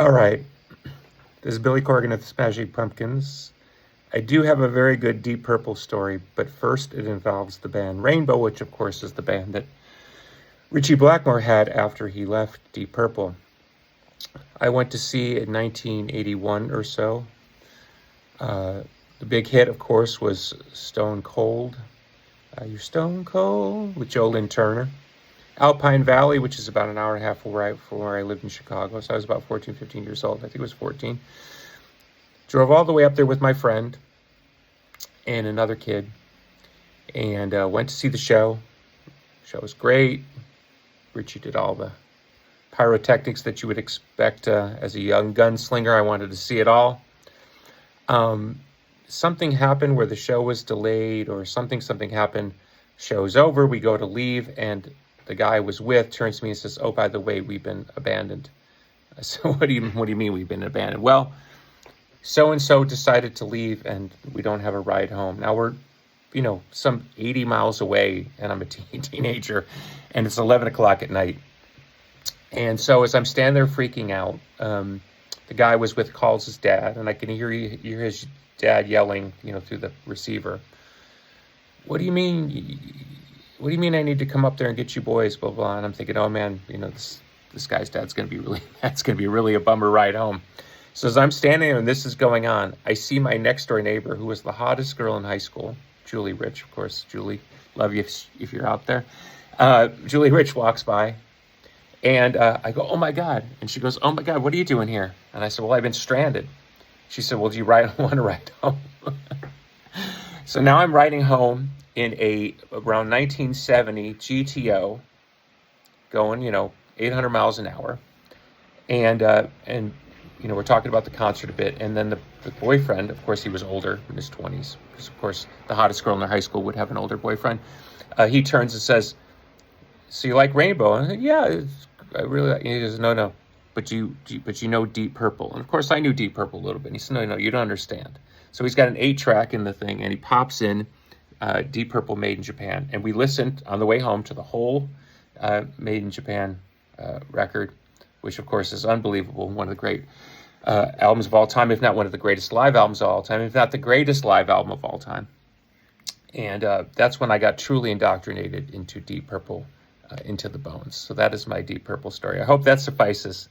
All right, this is Billy Corgan of the Smashing Pumpkins. I do have a very good Deep Purple story, but first it involves the band Rainbow, which of course is the band that Ritchie Blackmore had after he left Deep Purple. I went to see in 1981 or so. The big hit, of course, was Stone Cold. You're Stone Cold with Joe Lynn Turner. Alpine Valley, which is about an hour and a half from where I lived in Chicago. So I was about 14, 15 years old. I think it was 14. Drove all the way up there with my friend and another kid and went to see the show. The show was great. Richie did all the pyrotechnics that you would expect as a young gunslinger. I wanted to see it all. Something happened where the show was delayed or something happened. Show's over. We go to leave and the guy I was with turns to me and says, "Oh, by the way, we've been abandoned." I said, what do you mean we've been abandoned? Well, so-and-so decided to leave and we don't have a ride home. Now we're, some 80 miles away and I'm a teenager and it's 11 o'clock at night. And so as I'm standing there freaking out, the guy I was with calls his dad and I can hear his dad yelling, through the receiver. What do you mean I need to come up there and get you boys, blah, blah. And I'm thinking, oh man, this guy's dad's going to be really a bummer ride home. So as I'm standing there and this is going on, I see my next door neighbor who was the hottest girl in high school, Julie Rich, of course. Julie, love you if you're out there. Julie Rich walks by and I go, "Oh my God." And she goes, "Oh my God, what are you doing here?" And I said, "Well, I've been stranded." She said, "Well, do you want to ride home?" So now I'm riding home in around 1970 GTO going, 800 miles an hour. And we're talking about the concert a bit. And then the boyfriend, of course, he was older, in his 20s, because, of course, the hottest girl in their high school would have an older boyfriend. He turns and says, "So you like Rainbow?" And I said, "Yeah, I really like." He goes, No, but you know Deep Purple." And, of course, I knew Deep Purple a little bit. And he said, No, you don't understand. So he's got an 8-track in the thing, and he pops in Deep Purple Made in Japan. And we listened on the way home to the whole Made in Japan record, which, of course, is unbelievable. One of the great albums of all time, if not one of the greatest live albums of all time, if not the greatest live album of all time. And that's when I got truly indoctrinated into Deep Purple, into the bones. So that is my Deep Purple story. I hope that suffices.